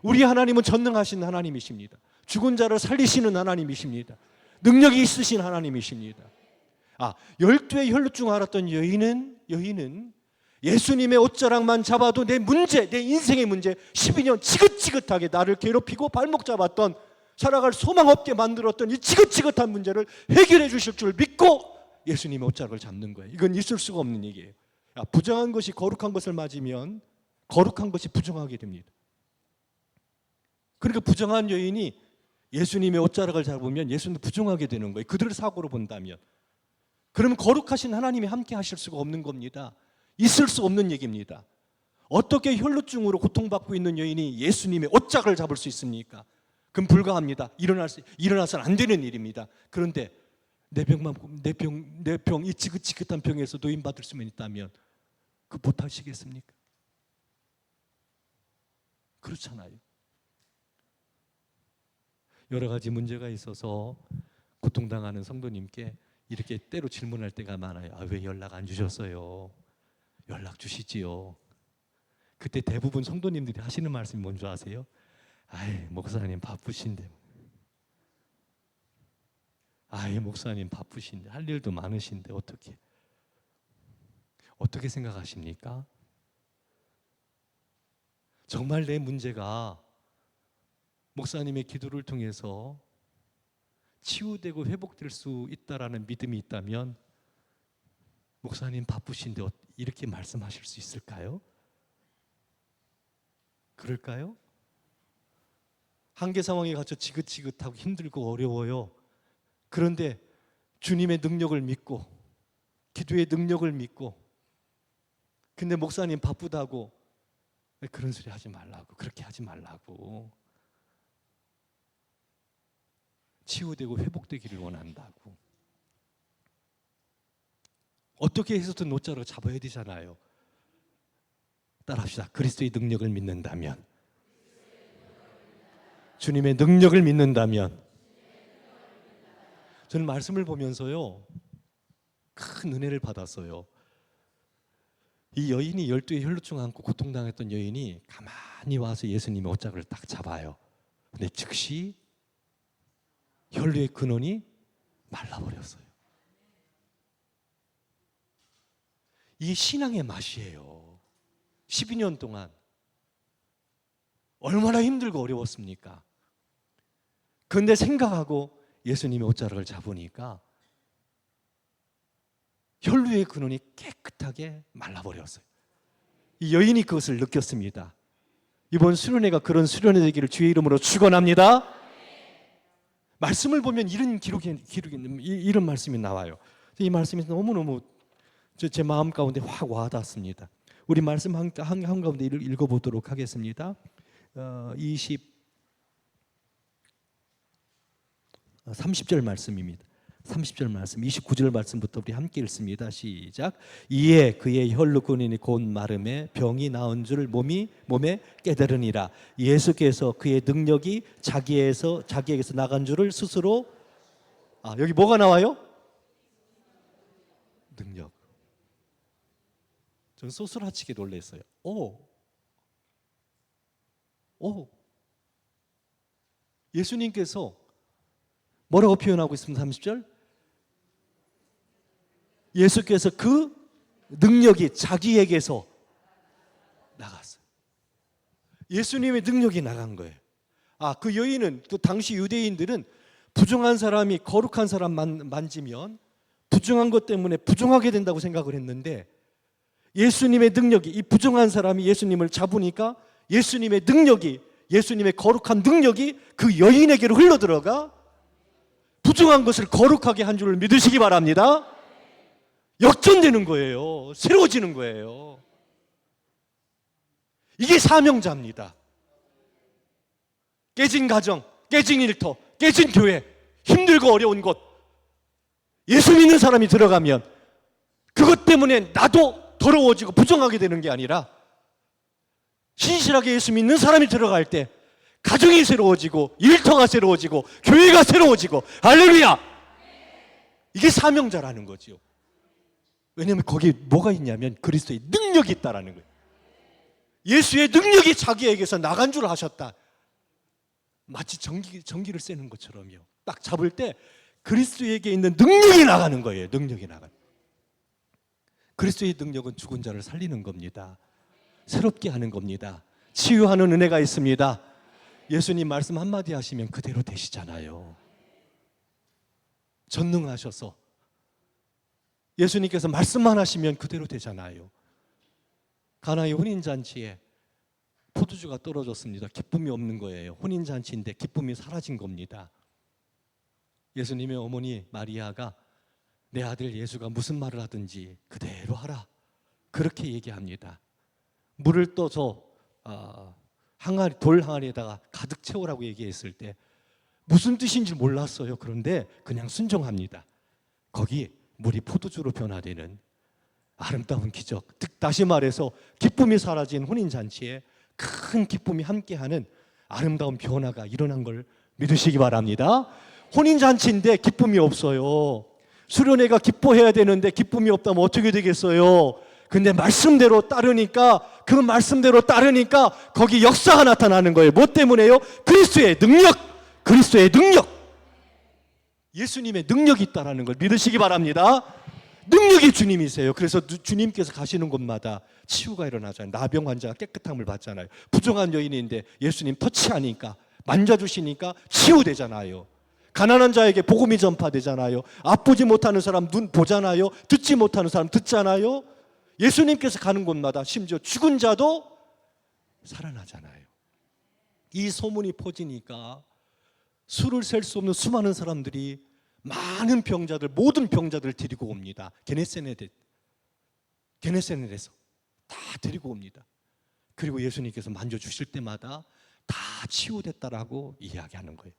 우리 하나님은 전능하신 하나님이십니다. 죽은 자를 살리시는 하나님이십니다. 능력이 있으신 하나님이십니다. 12의 혈루증 앓았던 여인은 예수님의 옷자락만 잡아도 내 문제, 내 인생의 문제 12년 지긋지긋하게 나를 괴롭히고 발목 잡았던, 살아갈 소망 없게 만들었던 이 지긋지긋한 문제를 해결해 주실 줄 믿고 예수님의 옷자락을 잡는 거예요. 이건 있을 수가 없는 얘기예요. 부정한 것이 거룩한 것을 맞으면 거룩한 것이 부정하게 됩니다. 그러니까 부정한 여인이 예수님의 옷자락을 잡으면 예수님도 부정하게 되는 거예요. 그들을 사고로 본다면. 그러면 거룩하신 하나님이 함께 하실 수가 없는 겁니다. 있을 수 없는 얘기입니다. 어떻게 혈루증으로 고통받고 있는 여인이 예수님의 옷자락을 잡을 수 있습니까? 그럼 불가합니다. 일어나서는 안 되는 일입니다. 그런데 내 병, 이 지긋지긋한 병에서 노인받을 수만 있다면 그 못하시겠습니까? 그렇잖아요. 여러 가지 문제가 있어서 고통당하는 성도님께 이렇게 때로 질문할 때가 많아요. 왜 연락 안 주셨어요? 연락 주시지요. 그때 대부분 성도님들이 하시는 말씀이 뭔지 아세요? 목사님 바쁘신데. 목사님 바쁘신데 할 일도 많으신데 어떻게 생각하십니까? 정말 내 문제가 목사님의 기도를 통해서 치유되고 회복될 수 있다라는 믿음이 있다면 목사님 바쁘신데 이렇게 말씀하실 수 있을까요? 그럴까요? 한계 상황에 갇혀 지긋지긋하고 힘들고 어려워요. 그런데 주님의 능력을 믿고 기도의 능력을 믿고, 근데 목사님 바쁘다고 그런 소리 하지 말라고, 그렇게 하지 말라고, 치유되고 회복되기를 원한다고. 어떻게 해서든 옷자락을 잡아야 되잖아요. 따라합시다. 그리스도의 능력을 믿는다면 주님의 능력을 믿는다면. 저는 말씀을 보면서요, 큰 은혜를 받았어요. 이 여인이 12의 혈루증 안고 고통당했던 여인이 가만히 와서 예수님의 옷자락을 딱 잡아요. 근데 즉시 혈루의 근원이 말라버렸어요. 이게 신앙의 맛이에요. 12년 동안 얼마나 힘들고 어려웠습니까? 그런데 생각하고 예수님의 옷자락을 잡으니까 혈루의 근원이 깨끗하게 말라버렸어요. 이 여인이 그것을 느꼈습니다. 이번 수련회가 그런 수련회 되기를 주의 이름으로 축원합니다. 말씀을 보면 이런 이런 말씀이 나와요. 이 말씀이 너무너무 제 마음 가운데 확 와닿습니다. 우리 말씀 한가운데 읽어보도록 하겠습니다. 30절 말씀입니다. 30절 말씀, 29절 말씀부터 우리 함께 읽습니다. 시작. 이에 그의 혈루 근원이 곧 마름에 병이 나은 줄 몸에 깨달으니라. 예수께서 그의 능력이 자기에게서 나간 줄을 스스로. 여기 뭐가 나와요? 능력. 전 소스라치게 놀랐어요. 예수님께서 뭐라고 표현하고 있습니다. 30절. 예수께서 그 능력이 자기에게서 나갔어요. 예수님의 능력이 나간 거예요. 그 여인은, 그 당시 유대인들은 부정한 사람이 거룩한 사람 만지면 부정한 것 때문에 부정하게 된다고 생각을 했는데, 예수님의 능력이, 이 부정한 사람이 예수님을 잡으니까 예수님의 능력이, 예수님의 거룩한 능력이 그 여인에게로 흘러들어가 부정한 것을 거룩하게 한 줄을 믿으시기 바랍니다. 역전되는 거예요. 새로워지는 거예요. 이게 사명자입니다. 깨진 가정, 깨진 일터, 깨진 교회, 힘들고 어려운 곳, 예수 믿는 사람이 들어가면 그것 때문에 나도 더러워지고 부정하게 되는 게 아니라, 신실하게 예수 믿는 사람이 들어갈 때 가정이 새로워지고 일터가 새로워지고 교회가 새로워지고, 할렐루야! 이게 사명자라는 거죠. 왜냐하면 거기에 뭐가 있냐면 그리스도의 능력이 있다라는 거예요. 예수의 능력이 자기에게서 나간 줄 아셨다. 마치 전기를 쐬는 것처럼요. 딱 잡을 때 그리스도에게 있는 능력이 나가는 거예요. 능력이 나가는. 그리스도의 능력은 죽은 자를 살리는 겁니다. 새롭게 하는 겁니다. 치유하는 은혜가 있습니다. 예수님 말씀 한마디 하시면 그대로 되시잖아요. 전능하셔서 예수님께서 말씀만 하시면 그대로 되잖아요. 가나의 혼인잔치에 포도주가 떨어졌습니다. 기쁨이 없는 거예요. 혼인잔치인데 기쁨이 사라진 겁니다. 예수님의 어머니 마리아가 내 아들 예수가 무슨 말을 하든지 그대로 하라, 그렇게 얘기합니다. 물을 떠서 돌 항아리에다가 가득 채우라고 얘기했을 때 무슨 뜻인지 몰랐어요. 그런데 그냥 순종합니다. 거기 물이 포도주로 변화되는 아름다운 기적, 다시 말해서 기쁨이 사라진 혼인잔치에 큰 기쁨이 함께하는 아름다운 변화가 일어난 걸 믿으시기 바랍니다. 혼인잔치인데 기쁨이 없어요. 수련회가 기뻐해야 되는데 기쁨이 없다면 어떻게 되겠어요? 근데 말씀대로 따르니까, 그 말씀대로 따르니까 거기 역사가 나타나는 거예요. 뭐 때문에요? 그리스도의 능력, 그리스도의 능력, 예수님의 능력이 있다는 걸 믿으시기 바랍니다. 능력이 주님이세요. 그래서 주님께서 가시는 곳마다 치유가 일어나잖아요. 나병 환자가 깨끗함을 받잖아요. 부정한 여인인데 예수님 터치하니까, 만져주시니까 치유되잖아요. 가난한 자에게 복음이 전파되잖아요. 아프지 못하는 사람 눈 보잖아요. 듣지 못하는 사람 듣잖아요. 예수님께서 가는 곳마다 심지어 죽은 자도 살아나잖아요. 이 소문이 퍼지니까 수를 셀 수 없는 수많은 사람들이 많은 병자들, 모든 병자들을 데리고 옵니다. 게네사렛에서 다 데리고 옵니다. 그리고 예수님께서 만져주실 때마다 다 치유됐다라고 이야기하는 거예요.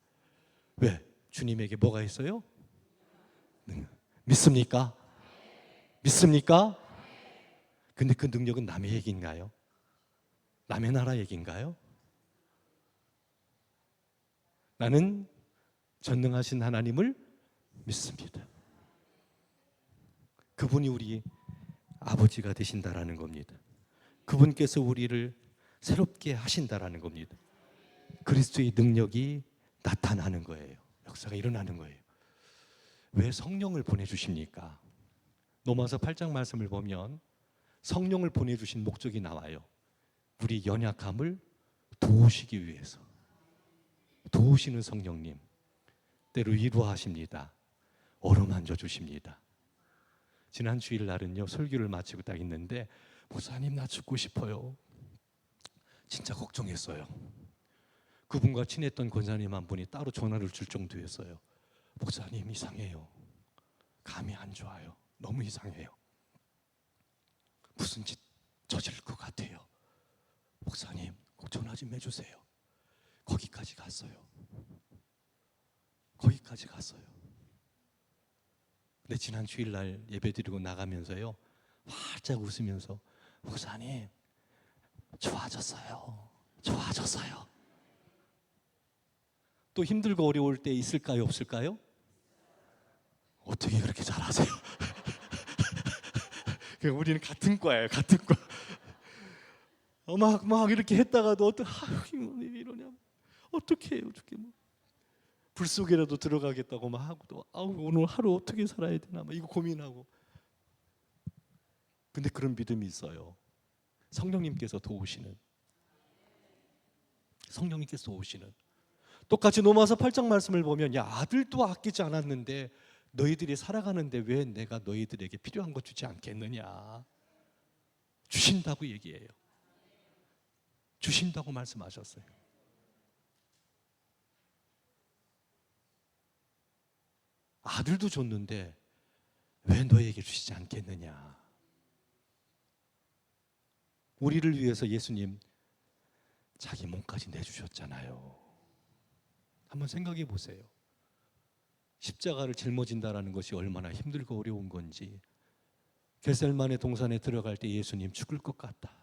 왜? 주님에게 뭐가 있어요? 믿습니까? 믿습니까? 근데 그 능력은 남의 얘기인가요? 남의 나라 얘기인가요? 나는 전능하신 하나님을 믿습니다. 그분이 우리 아버지가 되신다라는 겁니다. 그분께서 우리를 새롭게 하신다라는 겁니다. 그리스도의 능력이 나타나는 거예요. 역사가 일어나는 거예요. 왜 성령을 보내주십니까? 로마서 8장 말씀을 보면 성령을 보내주신 목적이 나와요. 우리 연약함을 도우시기 위해서. 도우시는 성령님, 때로 위로하십니다. 어루만져 주십니다. 지난 주일날은요, 설교를 마치고 딱 있는데 목사님 나 죽고 싶어요. 진짜 걱정했어요. 그분과 친했던 권사님 한 분이 따로 전화를 줄 정도였어요. 목사님 이상해요. 감이 안 좋아요. 너무 이상해요. 무슨 짓 저지를 것 같아요. 목사님 꼭 전화 좀 해주세요. 거기까지 갔어요. 거기까지 갔어요. 근데 지난 주일날 예배드리고 나가면서요, 활짝 웃으면서 목사님 좋아졌어요. 좋아졌어요. 또 힘들고 어려울 때 있을까요? 없을까요? 어떻게 그렇게 잘하세요? 우리는 같은 과예요. 같은 과. 막 이렇게 했다가도 이러냐? 어떻게 해요? 어떻게 뭐 불 속에라도 들어가겠다고 막 하고 또 오늘 하루 어떻게 살아야 되나 막 이거 고민하고. 근데 그런 믿음이 있어요. 성령님께서 도우시는. 성령님께서 도우시는. 똑같이 로마서 8장 말씀을 보면 야 아들도 아끼지 않았는데 너희들이 살아가는데 왜 내가 너희들에게 필요한 거 주지 않겠느냐. 주신다고 얘기해요. 주신다고 말씀하셨어요. 아들도 줬는데 왜 너희에게 주시지 않겠느냐. 우리를 위해서 예수님 자기 몸까지 내주셨잖아요. 한번 생각해 보세요. 십자가를 짊어진다라는 것이 얼마나 힘들고 어려운 건지. 겟세마네 동산에 들어갈 때 예수님 죽을 것 같다.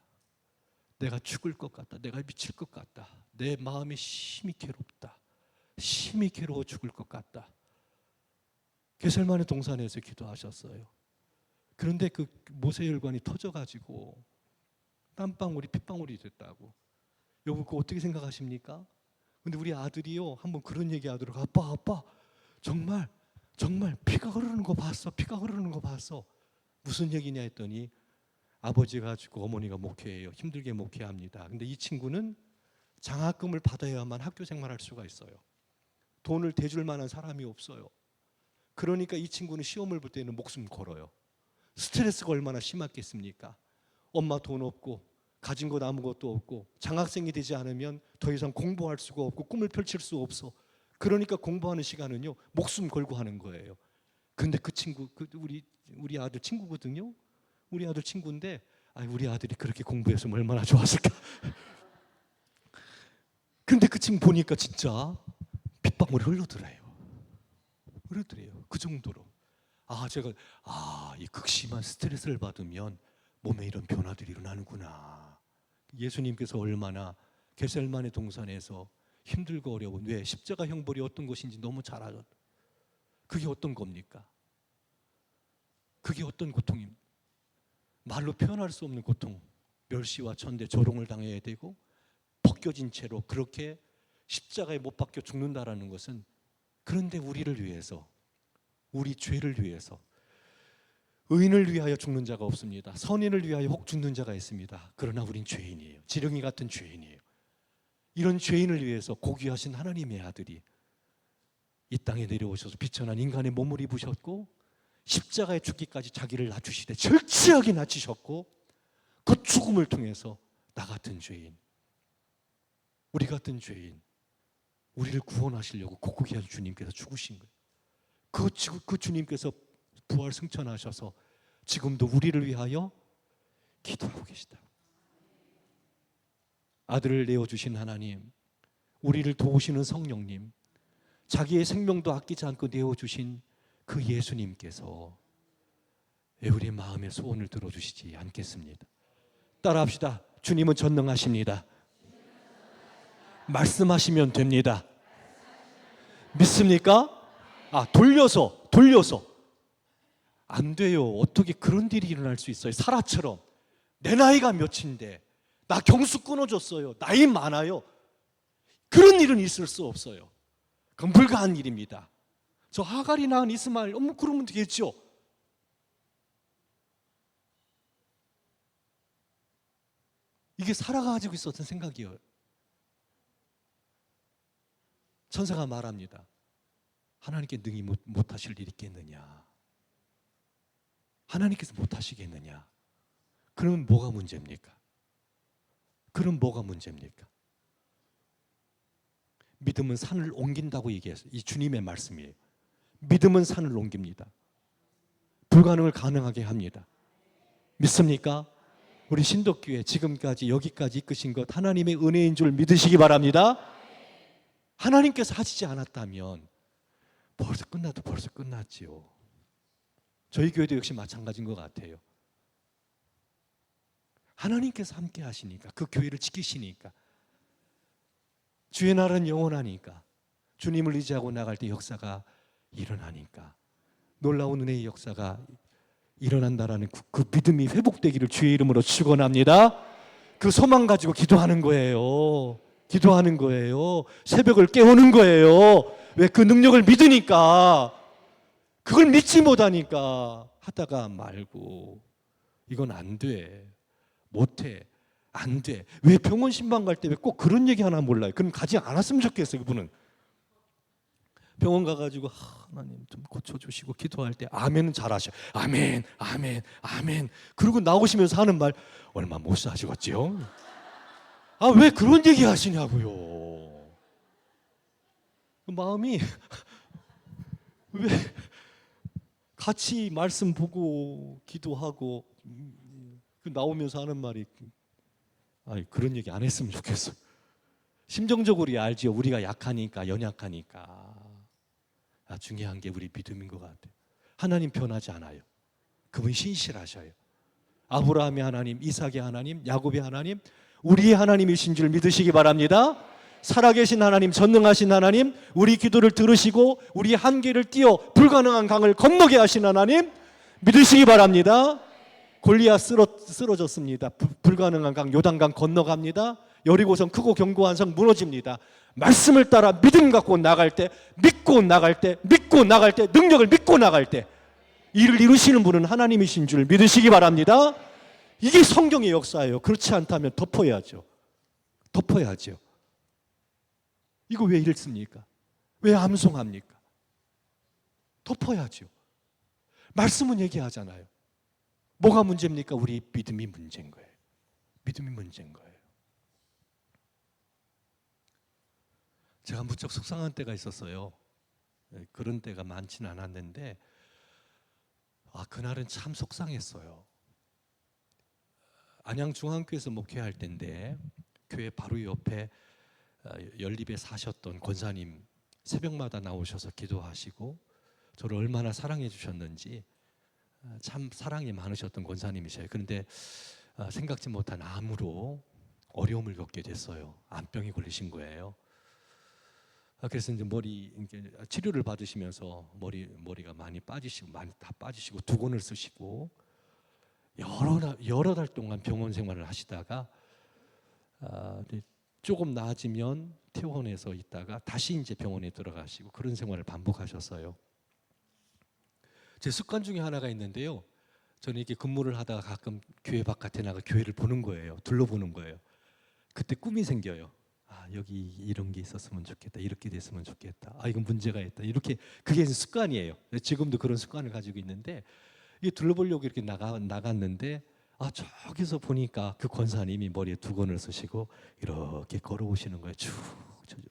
내가 죽을 것 같다. 내가 미칠 것 같다. 내 마음이 심히 괴롭다. 심히 괴로워 죽을 것 같다. 겟세마네 동산에서 기도하셨어요. 그런데 그 모세혈관이 터져가지고 땀방울이 핏방울이 됐다고. 여러분 그거 어떻게 생각하십니까? 근데 우리 아들이요 한번 그런 얘기 하더라고. 아빠 정말 피가 흐르는 거 봤어. 피가 흐르는 거 봤어. 무슨 얘기냐 했더니 아버지가 죽고 어머니가 목회해요. 힘들게 목회합니다. 근데 이 친구는 장학금을 받아야만 학교 생활할 수가 있어요. 돈을 대줄 만한 사람이 없어요. 그러니까 이 친구는 시험을 볼 때는 목숨 걸어요. 스트레스가 얼마나 심했겠습니까? 엄마 돈 없고 가진 것 아무것도 없고 장학생이 되지 않으면 더 이상 공부할 수가 없고 꿈을 펼칠 수 없어. 그러니까 공부하는 시간은요 목숨 걸고 하는 거예요. 근데 그 친구 우리 아들 친구거든요. 우리 아들 친구인데 우리 아들이 그렇게 공부했으면 얼마나 좋았을까. 근데 그 친구 보니까 진짜 빗방울이 흘러들어요. 그 정도로. 제가 이 극심한 스트레스를 받으면 몸에 이런 변화들이 일어나는구나. 예수님께서 얼마나 겟세마네 동산에서 힘들고 어려운 왜 십자가 형벌이 어떤 것인지 너무 잘 알아요. 그게 어떤 겁니까? 그게 어떤 고통입니까? 말로 표현할 수 없는 고통. 멸시와 천대 조롱을 당해야 되고 벗겨진 채로 그렇게 십자가에 못 박혀 죽는다라는 것은, 그런데 우리를 위해서, 우리 죄를 위해서, 의인을 위하여 죽는 자가 없습니다. 선인을 위하여 혹 죽는 자가 있습니다. 그러나 우린 죄인이에요. 지렁이 같은 죄인이에요. 이런 죄인을 위해서 고귀하신 하나님의 아들이 이 땅에 내려오셔서 비천한 인간의 몸을 입으셨고 십자가에 죽기까지 자기를 낮추시되 철저하게 낮추셨고 그 죽음을 통해서 나 같은 죄인, 우리 같은 죄인, 우리를 구원하시려고 고귀한 주님께서 죽으신 거예요. 그 주님께서 부활 승천하셔서 지금도 우리를 위하여 기도하고 계시다. 아들을 내어주신 하나님, 우리를 도우시는 성령님, 자기의 생명도 아끼지 않고 내어주신 그 예수님께서 왜 우리 마음의 소원을 들어주시지 않겠습니다. 따라합시다. 주님은 전능하십니다. 말씀하시면 됩니다. 믿습니까? 돌려서 안 돼요. 어떻게 그런 일이 일어날 수 있어요? 사라처럼 내 나이가 몇인데 나 경수 끊어줬어요. 나이 많아요. 그런 일은 있을 수 없어요. 그건 불가한 일입니다. 저 하갈이 낳은 이스마엘, 그러면 되겠죠. 이게 사라가 가지고 있었던 생각이에요. 천사가 말합니다. 하나님께 능히 못하실 일이 있겠느냐? 하나님께서 못하시겠느냐? 그러면 뭐가 문제입니까? 믿음은 산을 옮긴다고 얘기했어요. 이 주님의 말씀이에요. 믿음은 산을 옮깁니다. 불가능을 가능하게 합니다. 믿습니까? 우리 신덕교회 지금까지 여기까지 이끄신 것 하나님의 은혜인 줄 믿으시기 바랍니다. 하나님께서 하시지 않았다면 벌써 끝났지요. 저희 교회도 역시 마찬가지인 것 같아요. 하나님께서 함께 하시니까, 그 교회를 지키시니까, 주의 날은 영원하니까, 주님을 의지하고 나갈 때 역사가 일어나니까, 놀라운 은혜의 역사가 일어난다라는 그 믿음이 회복되기를 주의 이름으로 축원합니다. 그 소망 가지고 기도하는 거예요. 새벽을 깨우는 거예요. 왜? 그 능력을 믿으니까. 그걸 믿지 못하니까 하다가 말고, 이건 안 돼, 못해, 안 돼. 왜 병원 신방 갈 때 왜 꼭 그런 얘기 하나 몰라요? 그럼 가지 않았으면 좋겠어요. 그분은 병원 가가지고 하나님 좀 고쳐주시고 기도할 때 아멘은 잘하셔. 아멘. 그리고 나오시면서 하는 말 얼마 못 사시겠지요? 왜 그런 얘기 하시냐고요. 마음이 왜 같이 말씀 보고 기도하고 나오면서 하는 말이 그런 얘기 안 했으면 좋겠어. 심정적으로 알지요. 우리가 약하니까, 연약하니까. 중요한 게 우리 믿음인 것 같아요. 하나님 변하지 않아요. 그분 신실하셔요. 아브라함의 하나님, 이삭의 하나님, 야곱의 하나님, 우리의 하나님이신 줄 믿으시기 바랍니다. 살아계신 하나님, 전능하신 하나님, 우리 기도를 들으시고 우리 한계를 띄어 불가능한 강을 건너게 하신 하나님 믿으시기 바랍니다. 골리앗 쓰러졌습니다. 불가능한 강 요단강 건너갑니다. 여리고성 크고 견고한 성 무너집니다. 말씀을 따라 믿음 갖고 나갈 때, 믿고 나갈 때, 능력을 믿고 나갈 때 이를 이루시는 분은 하나님이신 줄 믿으시기 바랍니다. 이게 성경의 역사예요. 그렇지 않다면 덮어야죠. 이거 왜 이랬습니까? 왜 암송합니까? 덮어야죠. 말씀은 얘기하잖아요. 뭐가 문제입니까? 우리 믿음이 문제인 거예요. 제가 무척 속상한 때가 있었어요. 그런 때가 많지는 않았는데 그날은 참 속상했어요. 안양중앙교회에서 목회할 때인데 교회 바로 옆에 연립에 사셨던 권사님 새벽마다 나오셔서 기도하시고 저를 얼마나 사랑해 주셨는지 참 사랑이 많으셨던 권사님이셔요. 그런데 생각지 못한 암으로 어려움을 겪게 됐어요. 암병이 걸리신 거예요. 그래서 이제 치료를 받으시면서 머리가 많이 다 빠지시고 두건을 쓰시고 여러 달 동안 병원 생활을 하시다가 조금 나아지면 퇴원해서 있다가 다시 이제 병원에 들어가시고 그런 생활을 반복하셨어요. 제 습관 중에 하나가 있는데요. 저는 이렇게 근무를 하다가 가끔 교회 바깥에 나가 교회를 보는 거예요. 둘러보는 거예요. 그때 꿈이 생겨요. 여기 이런 게 있었으면 좋겠다. 이렇게 됐으면 좋겠다. 이건 문제가 있다. 이렇게 그게 습관이에요. 지금도 그런 습관을 가지고 있는데 이게 둘러보려고 이렇게 나갔는데 저기서 보니까 그 권사님이 머리에 두건을 쓰시고 이렇게 걸어오시는 거예요. 쭉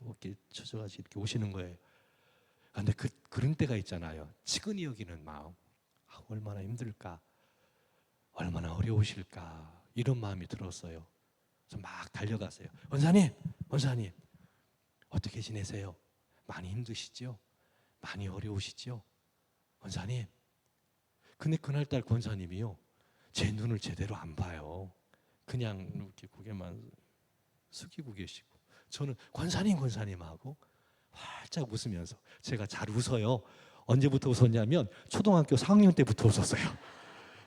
이렇게 쳐져가지고 이렇게 오시는 거예요. 근데 그런 때가 있잖아요. 측은히 여기는 마음. 얼마나 힘들까, 얼마나 어려우실까 이런 마음이 들었어요. 그래서 막 달려갔어요. 원사님 어떻게 지내세요? 많이 힘드시죠? 많이 어려우시죠? 원사님. 근데 그날따라 권사님이요, 제 눈을 제대로 안 봐요. 그냥 이렇게 고개만 숙이고 계시고 저는 권사님 하고 활짝 웃으면서. 제가 잘 웃어요. 언제부터 웃었냐면 초등학교 4학년 때부터 웃었어요.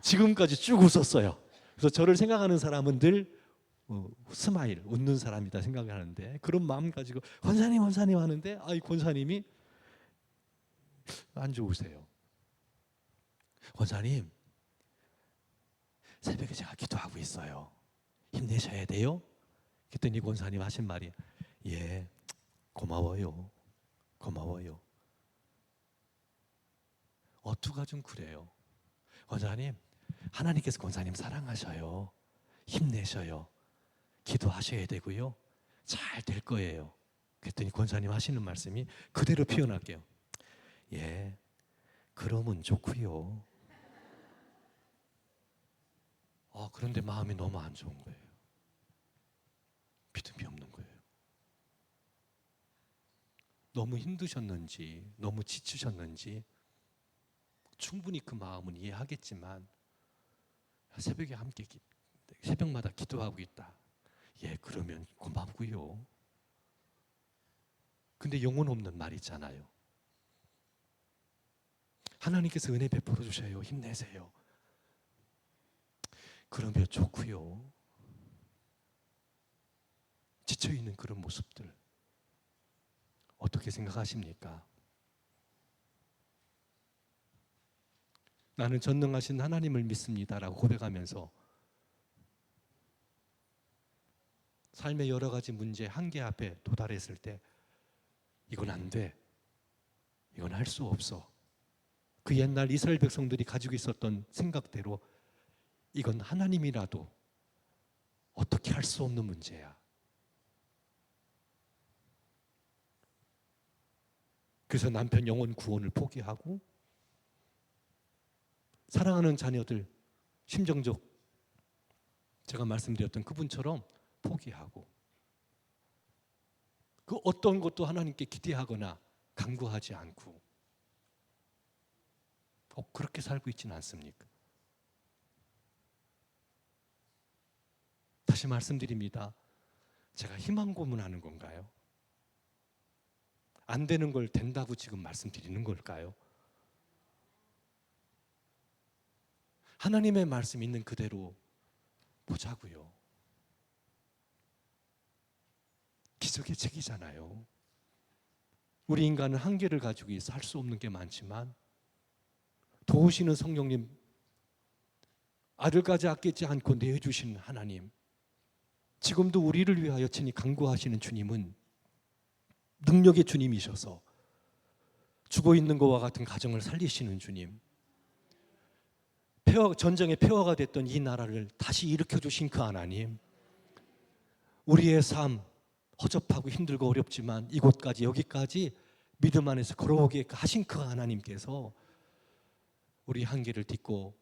지금까지 쭉 웃었어요. 그래서 저를 생각하는 사람은 늘 스마일, 웃는 사람이다 생각을 하는데, 그런 마음 가지고 권사님 권사님 하는데 이 권사님이 안 좋으세요. 권사님, 새벽에 제가 기도하고 있어요. 힘내셔야 돼요. 그랬더니 권사님 하신 말이, 예, 고마워요. 고마워요. 어투가 좀 그래요. 권사님, 하나님께서 권사님 사랑하셔요. 힘내셔요. 기도하셔야 되고요. 잘 될 거예요. 그랬더니 권사님 하시는 말씀이, 그대로 표현할게요. 예, 그러면 좋고요. 그런데 마음이 너무 안 좋은 거예요. 믿음이 없는 거예요. 너무 힘드셨는지, 너무 지치셨는지 충분히 그 마음은 이해하겠지만, 새벽에 함께 새벽마다 기도하고 있다. 예, 그러면 고맙고요. 근데 영혼 없는 말 있잖아요. 하나님께서 은혜 베풀어 주셔요. 힘내세요. 그러면 좋고요. 지쳐있는 그런 모습들 어떻게 생각하십니까? 나는 전능하신 하나님을 믿습니다라고 고백하면서 삶의 여러 가지 문제, 한계 앞에 도달했을 때 이건 안 돼, 이건 할 수 없어, 그 옛날 이스라엘 백성들이 가지고 있었던 생각대로 이건 하나님이라도 어떻게 할 수 없는 문제야. 그래서 남편 영혼 구원을 포기하고 사랑하는 자녀들 심정적, 제가 말씀드렸던 그분처럼 포기하고, 그 어떤 것도 하나님께 기대하거나 간구하지 않고 그렇게 살고 있지는 않습니까? 다시 말씀드립니다. 제가 희망 고문하는 건가요? 안 되는 걸 된다고 지금 말씀드리는 걸까요? 하나님의 말씀 있는 그대로 보자고요. 기적의 책이잖아요. 우리 인간은 한계를 가지고 있어 할 수 없는 게 많지만, 도우시는 성령님, 아들까지 아끼지 않고 내어주시는 하나님, 지금도 우리를 위하여 친히 간구하시는 주님은 능력의 주님이셔서 죽어있는 것과 같은 가정을 살리시는 주님, 전쟁의 폐허가 됐던 이 나라를 다시 일으켜주신 그 하나님, 우리의 삶 허접하고 힘들고 어렵지만 이곳까지 여기까지 믿음 안에서 걸어오게 하신 그 하나님께서 우리 한계를 딛고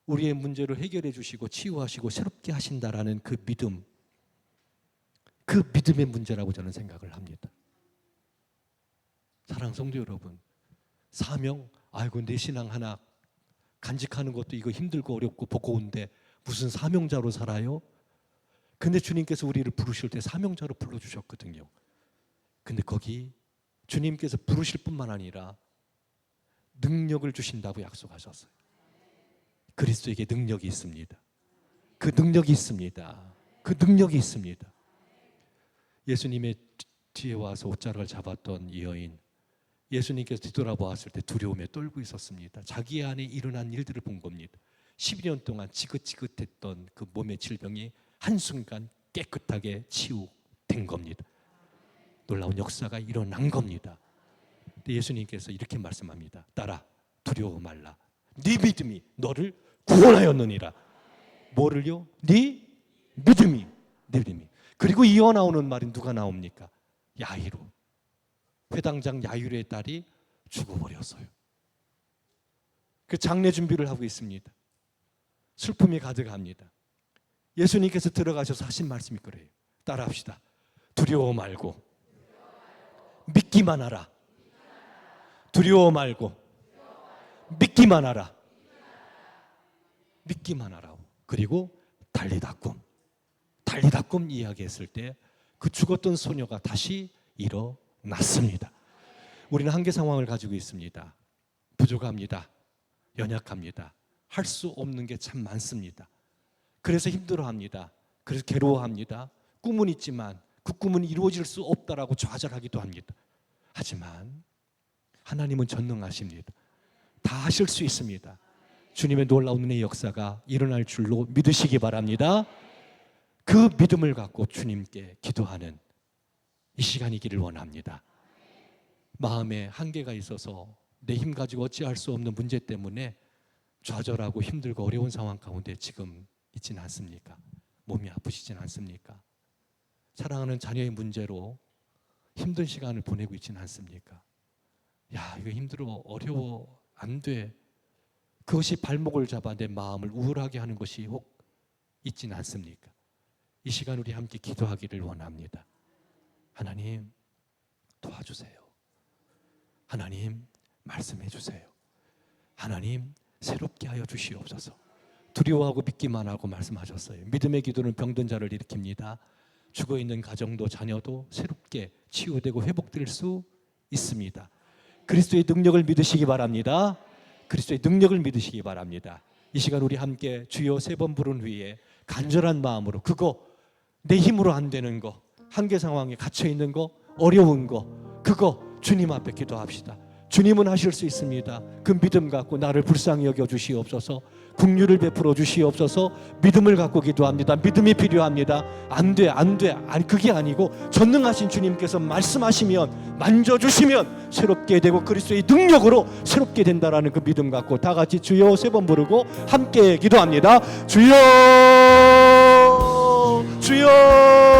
우리의 문제를 해결해 주시고 치유하시고 새롭게 하신다라는 그 믿음, 그 믿음의 문제라고 저는 생각을 합니다. 사랑하는 성도 여러분, 사명, 내 신앙 하나 간직하는 것도 이거 힘들고 어렵고 버거운데 무슨 사명자로 살아요? 근데 주님께서 우리를 부르실 때 사명자로 불러주셨거든요. 근데 거기 주님께서 부르실 뿐만 아니라 능력을 주신다고 약속하셨어요. 그리스도에게 능력이 있습니다. 그 능력이 있습니다. 그 능력이 있습니다. 예수님의 뒤에 와서 옷자락을 잡았던 이 여인, 예수님께서 뒤돌아보았을 때 두려움에 떨고 있었습니다. 자기 안에 일어난 일들을 본 겁니다. 12년 동안 지긋지긋했던 그 몸의 질병이 한순간 깨끗하게 치유된 겁니다. 놀라운 역사가 일어난 겁니다. 근데 예수님께서 이렇게 말씀합니다. 딸아, 두려워 말라. 네 믿음이 너를 구원하였느니라. 뭐를요? 네 믿음이. 네 믿음이. 그리고 이어 나오는 말이 누가 나옵니까? 야이로. 회당장 야이로의 딸이 죽어버렸어요. 그 장례 준비를 하고 있습니다. 슬픔이 가득합니다. 예수님께서 들어가셔서 하신 말씀이 그래요. 따라합시다. 두려워 말고 믿기만 하라. 두려워 말고 믿기만 하라. 믿기만 하라. 그리고 달리다꿈 이야기했을 때 그 죽었던 소녀가 다시 일어났습니다. 우리는 한계 상황을 가지고 있습니다. 부족합니다. 연약합니다. 할 수 없는 게 참 많습니다. 그래서 힘들어합니다. 그래서 괴로워합니다. 꿈은 있지만 그 꿈은 이루어질 수 없다라고 좌절하기도 합니다. 하지만 하나님은 전능하십니다. 다 하실 수 있습니다. 주님의 놀라운 은혜의 역사가 일어날 줄로 믿으시기 바랍니다. 그 믿음을 갖고 주님께 기도하는 이 시간이기를 원합니다. 마음에 한계가 있어서 내 힘 가지고 어찌할 수 없는 문제 때문에 좌절하고 힘들고 어려운 상황 가운데 지금 있지는 않습니까? 몸이 아프시진 않습니까? 사랑하는 자녀의 문제로 힘든 시간을 보내고 있지는 않습니까? 야, 이거 힘들어, 어려워, 안 돼. 그것이 발목을 잡아 내 마음을 우울하게 하는 것이 혹 있지는 않습니까? 이 시간 우리 함께 기도하기를 원합니다. 하나님 도와주세요. 하나님 말씀해 주세요. 하나님 새롭게 하여 주시옵소서. 두려워하고 믿기만 하고 말씀하셨어요. 믿음의 기도는 병든 자를 일으킵니다. 죽어있는 가정도 자녀도 새롭게 치유되고 회복될 수 있습니다. 그리스도의 능력을 믿으시기 바랍니다. 그리스도의 능력을 믿으시기 바랍니다. 이 시간 우리 함께 주여 3번 부른 후에 간절한 마음으로 그거 내 힘으로 안 되는 거, 한계 상황에 갇혀 있는 거, 어려운 거, 그거 주님 앞에 기도합시다. 주님은 하실 수 있습니다. 그 믿음 갖고 나를 불쌍히 여겨 주시옵소서. 긍휼을 베풀어 주시옵소서. 믿음을 갖고 기도합니다. 믿음이 필요합니다. 안 돼. 아니 그게 아니고 전능하신 주님께서 말씀하시면 만져주시면 새롭게 되고 그리스도의 능력으로 새롭게 된다라는 그 믿음 갖고 다 같이 주여 3번 부르고 함께 기도합니다. 주여 주여